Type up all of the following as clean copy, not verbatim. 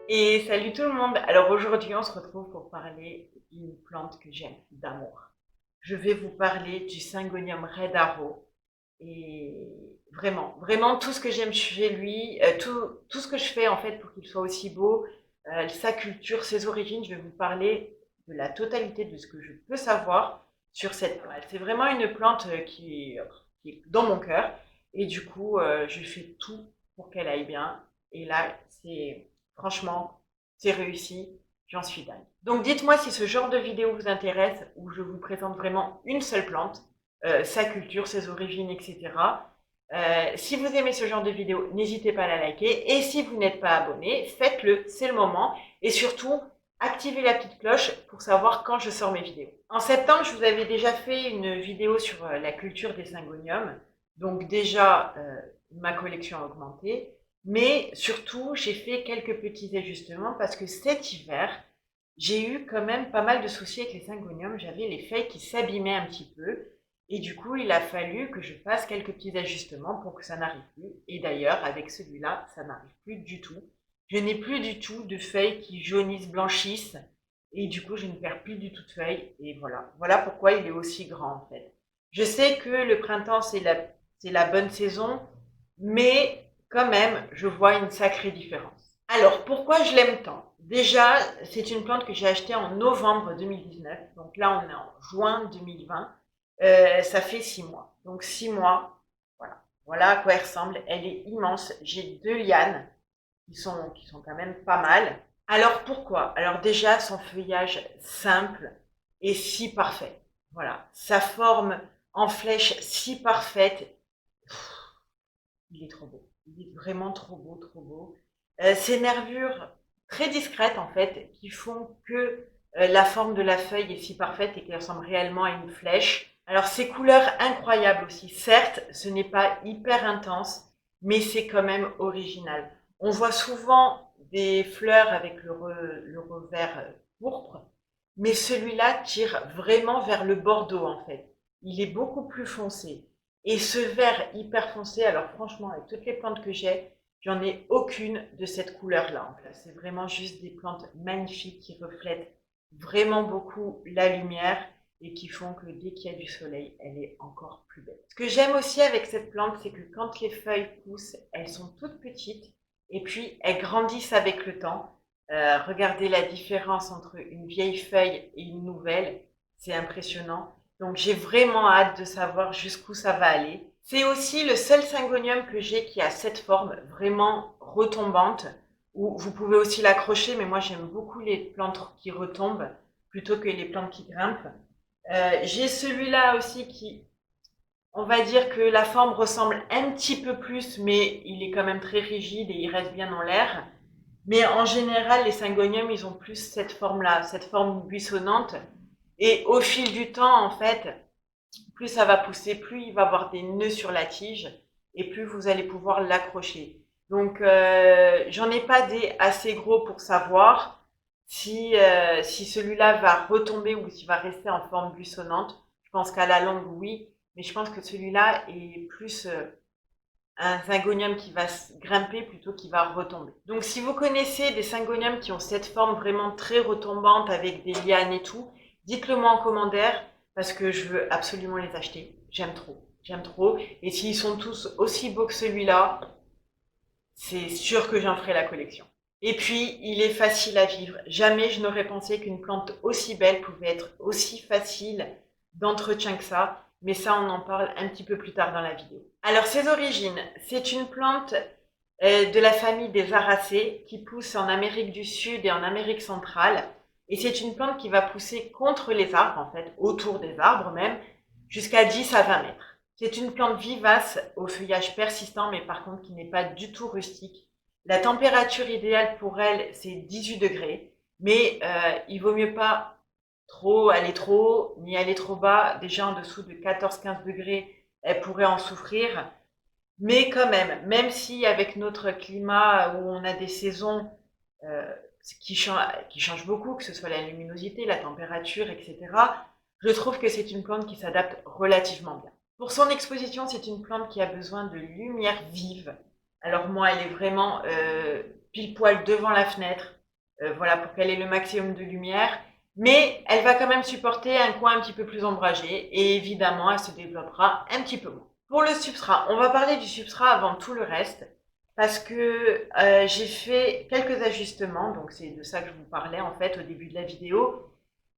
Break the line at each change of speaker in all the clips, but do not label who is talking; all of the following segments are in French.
Et salut tout le monde. Alors aujourd'hui, on se retrouve pour parler d'une plante que j'aime d'amour. Je vais vous parler du Syngonium Red Arrow. Et vraiment tout ce que j'aime chez lui, tout ce que je fais en fait pour qu'il soit aussi beau, sa culture, ses origines, je vais vous parler de la totalité de ce que je peux savoir sur cette plante. C'est vraiment une plante qui est dans mon cœur. Et du coup, je fais tout pour qu'elle aille bien. Et là, franchement, c'est réussi. J'en suis dingue. Donc dites-moi si ce genre de vidéo vous intéresse, où je vous présente vraiment une seule plante, sa culture, ses origines, etc. Si vous aimez ce genre de vidéo, n'hésitez pas à la liker. Et si vous n'êtes pas abonné, faites-le, c'est le moment. Et surtout, activez la petite cloche pour savoir quand je sors mes vidéos. En septembre, je vous avais déjà fait une vidéo sur la culture des syngoniums. Donc déjà, ma collection a augmenté. Mais surtout, j'ai fait quelques petits ajustements parce que cet hiver, j'ai eu quand même pas mal de soucis avec les syngoniums. J'avais les feuilles qui s'abîmaient un petit peu. Et du coup, il a fallu que je fasse quelques petits ajustements pour que ça n'arrive plus. Et d'ailleurs, avec celui-là, ça n'arrive plus du tout. Je n'ai plus du tout de feuilles qui jaunissent, blanchissent. Et du coup, je ne perds plus du tout de feuilles. Et voilà. Voilà pourquoi il est aussi grand, en fait. Je sais que le printemps, c'est la bonne saison. Mais quand même, je vois une sacrée différence. Alors, pourquoi je l'aime tant? Déjà, c'est une plante que j'ai achetée en novembre 2019. Donc là, on est en juin 2020. Ça fait 6 mois. Donc 6 mois, voilà. Voilà à quoi elle ressemble. Elle est immense. J'ai 2 lianes qui sont quand même pas mal. Alors pourquoi? Alors déjà, son feuillage simple et si parfait. Voilà. Sa forme en flèche si parfaite. Il est trop beau. Il est vraiment trop beau, trop beau. Ces nervures très discrètes, en fait, qui font que la forme de la feuille est si parfaite et qu'elle ressemble réellement à une flèche. Alors, ces couleurs incroyables aussi. Certes, ce n'est pas hyper intense, mais c'est quand même original. On voit souvent des fleurs avec le revers pourpre, mais celui-là tire vraiment vers le bordeaux, en fait. Il est beaucoup plus foncé. Et ce vert hyper foncé, alors franchement, avec toutes les plantes que j'ai, j'en ai aucune de cette couleur-là. En fait. C'est vraiment juste des plantes magnifiques qui reflètent vraiment beaucoup la lumière et qui font que dès qu'il y a du soleil, elle est encore plus belle. Ce que j'aime aussi avec cette plante, c'est que quand les feuilles poussent, elles sont toutes petites et puis elles grandissent avec le temps. Regardez la différence entre une vieille feuille et une nouvelle, c'est impressionnant. Donc j'ai vraiment hâte de savoir jusqu'où ça va aller. C'est aussi le seul syngonium que j'ai qui a cette forme vraiment retombante, où vous pouvez aussi l'accrocher, mais moi j'aime beaucoup les plantes qui retombent plutôt que les plantes qui grimpent. J'ai celui-là aussi qui, on va dire que la forme ressemble un petit peu plus, mais il est quand même très rigide et il reste bien dans l'air. Mais en général, les syngoniums, ils ont plus cette forme-là, cette forme buissonnante. Et au fil du temps, en fait, plus ça va pousser, plus il va avoir des nœuds sur la tige et plus vous allez pouvoir l'accrocher. Donc, j'en ai pas des assez gros pour savoir si celui-là va retomber ou s'il va rester en forme buissonnante. Je pense qu'à la longue, oui, mais je pense que celui-là est plus un syngonium qui va grimper plutôt qu'il va retomber. Donc, si vous connaissez des syngoniums qui ont cette forme vraiment très retombante avec des lianes et tout, dites-le moi en commentaire parce que je veux absolument les acheter. J'aime trop. J'aime trop. Et s'ils sont tous aussi beaux que celui-là, c'est sûr que j'en ferai la collection. Et puis, il est facile à vivre. Jamais je n'aurais pensé qu'une plante aussi belle pouvait être aussi facile d'entretien que ça. Mais ça, on en parle un petit peu plus tard dans la vidéo. Alors, ses origines. C'est une plante de la famille des Aracées qui pousse en Amérique du Sud et en Amérique centrale. Et c'est une plante qui va pousser contre les arbres, en fait, autour des arbres même, jusqu'à 10 à 20 mètres. C'est une plante vivace au feuillage persistant, mais par contre qui n'est pas du tout rustique. La température idéale pour elle, c'est 18 degrés, mais il vaut mieux pas trop aller trop haut, ni aller trop bas. Déjà en dessous de 14-15 degrés, elle pourrait en souffrir. Mais quand même si avec notre climat où on a des saisons euh, qui changent beaucoup, que ce soit la luminosité, la température, etc., je trouve que c'est une plante qui s'adapte relativement bien. Pour son exposition, c'est une plante qui a besoin de lumière vive. Alors moi, elle est vraiment pile poil devant la fenêtre. voilà, pour qu'elle ait le maximum de lumière. Mais elle va quand même supporter un coin un petit peu plus ombragé et évidemment, elle se développera un petit peu moins. Pour le substrat, on va parler du substrat avant tout le reste parce que j'ai fait quelques ajustements, donc c'est de ça que je vous parlais en fait au début de la vidéo.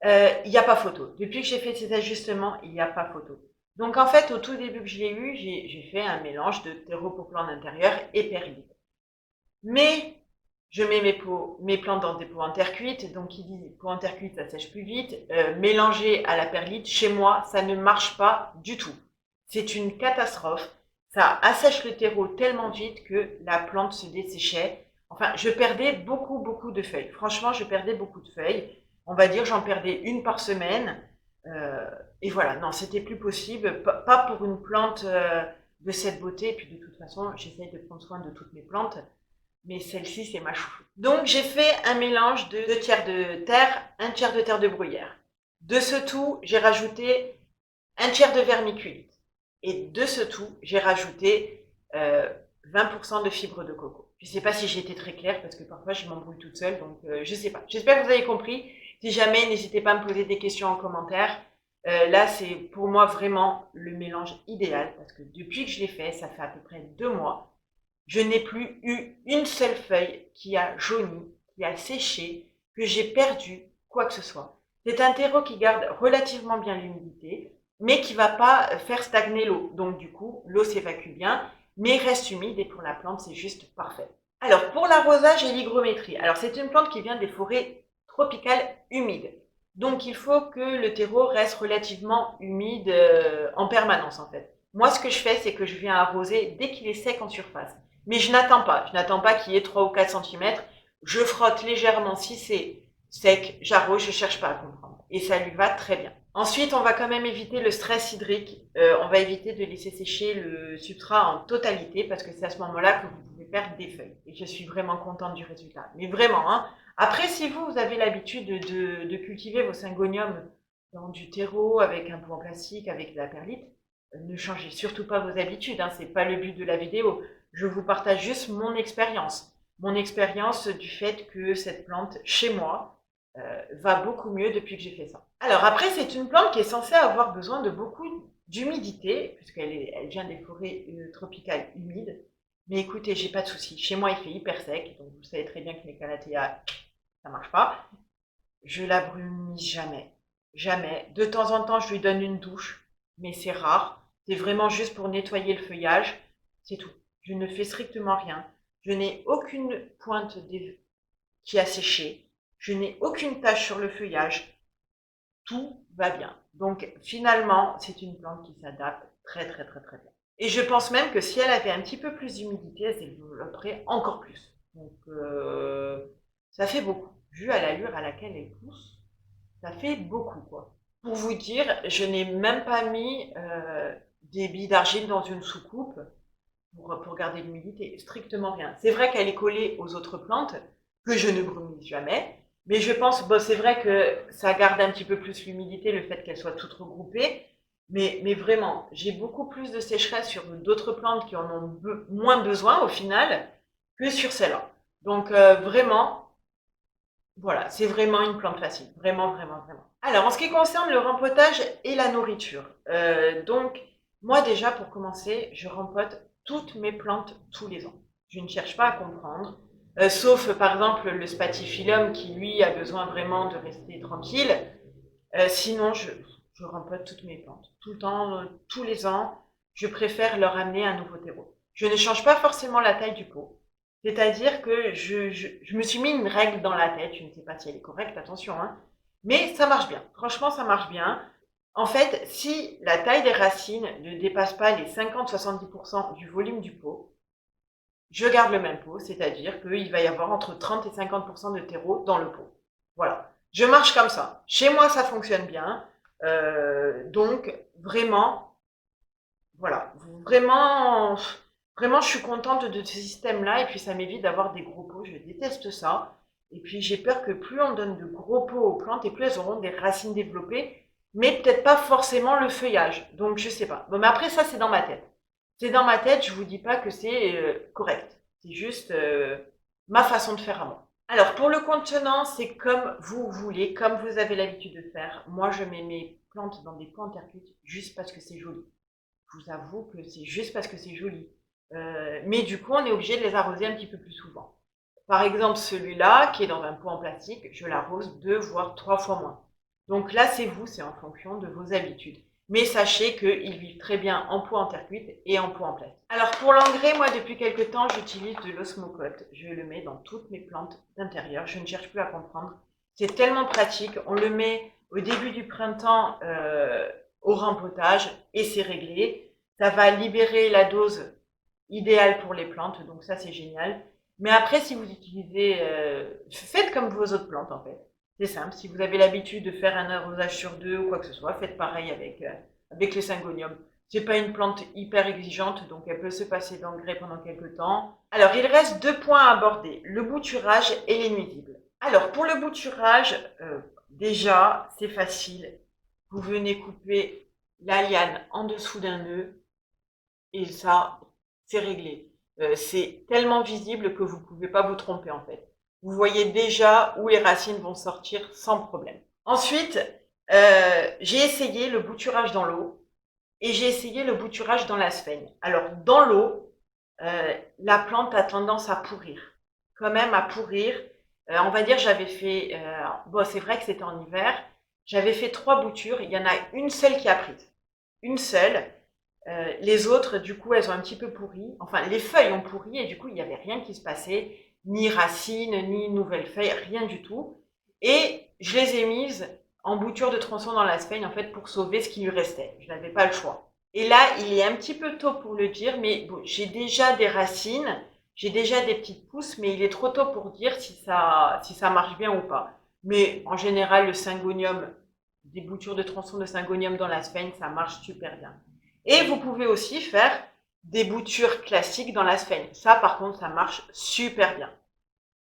Il n'y a pas photo. Depuis que j'ai fait ces ajustements, il n'y a pas photo. Donc en fait, au tout début que je l'ai eu, j'ai fait un mélange de terreau pour plantes d'intérieur et perlite. Mais je mets mes plantes dans des pots en terre cuite, donc qui dit pot en terre cuite, ça sèche plus vite. Mélangé à la perlite, chez moi, ça ne marche pas du tout. C'est une catastrophe. Ça assèche le terreau tellement vite que la plante se desséchait. Enfin, je perdais beaucoup de feuilles. Franchement, je perdais beaucoup de feuilles. On va dire, j'en perdais une par semaine. Et voilà, non, c'était plus possible. Pas pour une plante de cette beauté. Et puis de toute façon, j'essaye de prendre soin de toutes mes plantes. Mais celle-ci, c'est ma chouchou. Donc, j'ai fait un mélange de 2 tiers de terre, 1 tiers de terre de bruyère. De ce tout, j'ai rajouté 1 tiers de vermiculite. Et de ce tout, j'ai rajouté 20% de fibres de coco. Je ne sais pas si j'ai été très claire parce que parfois je m'embrouille toute seule, donc je ne sais pas. J'espère que vous avez compris. Si jamais, n'hésitez pas à me poser des questions en commentaire. Là, c'est pour moi vraiment le mélange idéal parce que depuis que je l'ai fait, ça fait à peu près 2 mois. Je n'ai plus eu une seule feuille qui a jauni, qui a séché, que j'ai perdu quoi que ce soit. C'est un terreau qui garde relativement bien l'humidité, mais qui va pas faire stagner l'eau. Donc du coup, l'eau s'évacue bien, mais reste humide et pour la plante, c'est juste parfait. Alors pour l'arrosage et l'hygrométrie, alors c'est une plante qui vient des forêts tropicales humides. Donc il faut que le terreau reste relativement humide en permanence en fait. Moi, ce que je fais, c'est que je viens arroser dès qu'il est sec en surface. Mais je n'attends pas qu'il y ait 3 ou 4 cm. Je frotte légèrement si c'est sec, j'arrose, je cherche pas à comprendre. Et ça lui va très bien. Ensuite, on va quand même éviter le stress hydrique. On va éviter de laisser sécher le substrat en totalité parce que c'est à ce moment-là que vous pouvez perdre des feuilles. Et je suis vraiment contente du résultat. Mais vraiment, hein. Après, si vous avez l'habitude de cultiver vos syngoniums dans du terreau avec un pot en plastique, avec de la perlite, ne changez surtout pas vos habitudes, hein, c'est pas le but de la vidéo. Je vous partage juste mon expérience. Mon expérience du fait que cette plante, chez moi, va beaucoup mieux depuis que j'ai fait ça. Alors après, c'est une plante qui est censée avoir besoin de beaucoup d'humidité, puisqu'elle vient des forêts tropicales humides. Mais écoutez, j'ai pas de souci. Chez moi, il fait hyper sec, donc vous savez très bien que mes calathea, ça marche pas. Je la brumise jamais. Jamais. De temps en temps, je lui donne une douche, mais c'est rare. C'est vraiment juste pour nettoyer le feuillage. C'est tout. Je ne fais strictement rien. Je n'ai aucune pointe qui a séché. Je n'ai aucune tache sur le feuillage. Tout va bien. Donc finalement, c'est une plante qui s'adapte très bien. Et je pense même que si elle avait un petit peu plus d'humidité, elle se développerait encore plus. Donc ça fait beaucoup. Vu à l'allure à laquelle elle pousse, ça fait beaucoup, quoi. Pour vous dire, je n'ai même pas mis des billes d'argile dans une soucoupe pour garder l'humidité. Strictement rien. C'est vrai qu'elle est collée aux autres plantes, que je ne brumise jamais. Mais je pense, bon, c'est vrai que ça garde un petit peu plus l'humidité, le fait qu'elles soient toutes regroupées. Mais vraiment, j'ai beaucoup plus de sécheresse sur d'autres plantes qui en ont moins besoin au final que sur celle-là. Donc vraiment, voilà, c'est vraiment une plante facile. Vraiment. Alors, en ce qui concerne le rempotage et la nourriture, donc, moi déjà, pour commencer, je rempote toutes mes plantes tous les ans. Je ne cherche pas à comprendre, sauf par exemple le spathiphyllum qui, lui, a besoin vraiment de rester tranquille. Sinon, je rempote toutes mes plantes. Tout le temps, tous les ans, je préfère leur amener un nouveau terreau. Je ne change pas forcément la taille du pot. C'est-à-dire que je me suis mis une règle dans la tête, je ne sais pas si elle est correcte, attention, hein, mais ça marche bien. Franchement, ça marche bien. En fait, si la taille des racines ne dépasse pas les 50-70% du volume du pot, je garde le même pot, c'est-à-dire qu'il va y avoir entre 30 et 50% de terreau dans le pot. Voilà. Je marche comme ça. Chez moi, ça fonctionne bien. Donc, vraiment, voilà. Vraiment, je suis contente de ce système-là et puis ça m'évite d'avoir des gros pots. Je déteste ça. Et puis, j'ai peur que plus on donne de gros pots aux plantes et plus elles auront des racines développées, mais peut-être pas forcément le feuillage. Donc, je sais pas. Bon, mais après, ça, c'est dans ma tête. C'est dans ma tête, je vous dis pas que c'est correct. C'est juste ma façon de faire à moi. Alors pour le contenant, c'est comme vous voulez, comme vous avez l'habitude de faire. Moi, je mets mes plantes dans des pots en terre cuite juste parce que c'est joli. Je vous avoue que c'est juste parce que c'est joli. Mais du coup, on est obligé de les arroser un petit peu plus souvent. Par exemple, celui-là, qui est dans un pot en plastique, je l'arrose 2 voire 3 fois moins. Donc là, c'est vous, c'est en fonction de vos habitudes. Mais sachez qu'ils vivent très bien en pot en terre cuite et en pot en plastique. Alors pour l'engrais, moi depuis quelques temps, j'utilise de l'osmocote. Je le mets dans toutes mes plantes d'intérieur. Je ne cherche plus à comprendre. C'est tellement pratique. On le met au début du printemps au rempotage et c'est réglé. Ça va libérer la dose idéale pour les plantes, donc ça c'est génial. Mais après, si vous utilisez, faites comme vos autres plantes en fait. C'est simple. Si vous avez l'habitude de faire un arrosage sur 2 ou quoi que ce soit, faites pareil avec les syngoniums. C'est pas une plante hyper exigeante, donc elle peut se passer d'engrais pendant quelques temps. Alors, il reste 2 points à aborder, le bouturage et les nuisibles. Alors, pour le bouturage, déjà, c'est facile. Vous venez couper la liane en dessous d'un nœud et ça, c'est réglé. C'est tellement visible que vous ne pouvez pas vous tromper en fait. Vous voyez déjà où les racines vont sortir sans problème. Ensuite, j'ai essayé le bouturage dans l'eau et j'ai essayé le bouturage dans la sphaigne. Alors, dans l'eau, la plante a tendance à pourrir. Quand même à pourrir. On va dire, j'avais fait... bon, c'est vrai que c'était en hiver. J'avais fait 3 boutures. Il y en a une seule qui a prise. Une seule. Les autres, du coup, elles ont un petit peu pourri. Enfin, les feuilles ont pourri et du coup, il n'y avait rien qui se passait. Ni racines, ni nouvelles feuilles, rien du tout. Et je les ai mises en bouture de tronçon dans la sphaigne, en fait, pour sauver ce qui lui restait. Je n'avais pas le choix. Et là, il est un petit peu tôt pour le dire, mais bon, j'ai déjà des racines, j'ai déjà des petites pousses, mais il est trop tôt pour dire si ça marche bien ou pas. Mais en général, le syngonium, des boutures de tronçon de syngonium dans la sphaigne, ça marche super bien. Et vous pouvez aussi faire des boutures classiques dans la sphaigne. Ça, par contre, ça marche super bien.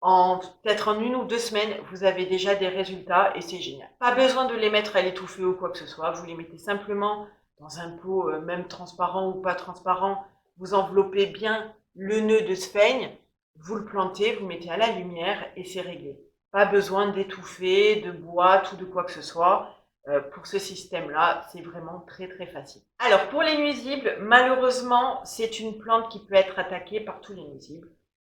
Peut-être en 1 ou 2 semaines, vous avez déjà des résultats et c'est génial. Pas besoin de les mettre à l'étouffer ou quoi que ce soit. Vous les mettez simplement dans un pot, même transparent ou pas transparent. Vous enveloppez bien le nœud de sphaigne. Vous le plantez, vous mettez à la lumière et c'est réglé. Pas besoin d'étouffer, de boîte ou de quoi que ce soit. Pour ce système-là, c'est vraiment très très facile. Alors pour les nuisibles, malheureusement, c'est une plante qui peut être attaquée par tous les nuisibles.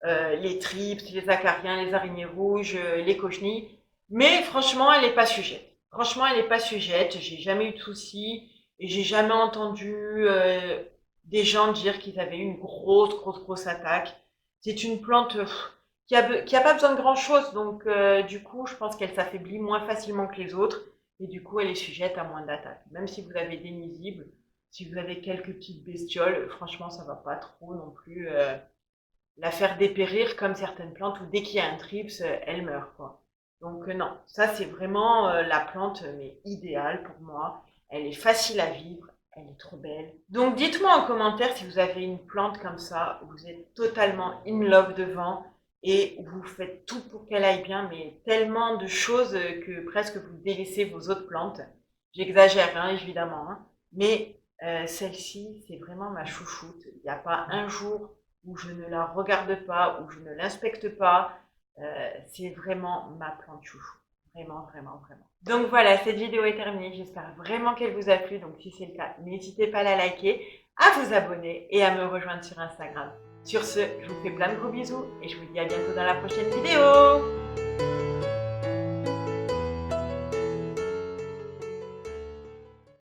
Les thrips, les acariens, les araignées rouges, les cochenilles. Mais franchement, elle n'est pas sujette. Franchement, elle n'est pas sujette. J'ai jamais eu de soucis et j'ai jamais entendu des gens dire qu'ils avaient eu une grosse attaque. C'est une plante qui a pas besoin de grand chose, donc du coup, je pense qu'elle s'affaiblit moins facilement que les autres et du coup, elle est sujette à moins d'attaques. Même si vous avez des nuisibles, si vous avez quelques petites bestioles, franchement, ça va pas trop non plus la faire dépérir comme certaines plantes où dès qu'il y a un trips, elle meurt, quoi. Donc non, ça c'est vraiment la plante mais idéale pour moi. Elle est facile à vivre, elle est trop belle. Donc dites-moi en commentaire si vous avez une plante comme ça, où vous êtes totalement in love devant et vous faites tout pour qu'elle aille bien, mais tellement de choses que presque vous délaissez vos autres plantes. J'exagère, hein, évidemment, hein. Mais celle-ci, c'est vraiment ma chouchoute. Il n'y a pas un jour où je ne la regarde pas, où je ne l'inspecte pas. C'est vraiment ma plante chouchou. Vraiment. Donc voilà, cette vidéo est terminée. J'espère vraiment qu'elle vous a plu. Donc si c'est le cas, n'hésitez pas à la liker, à vous abonner et à me rejoindre sur Instagram. Sur ce, je vous fais plein de gros bisous et je vous dis à bientôt dans la prochaine vidéo.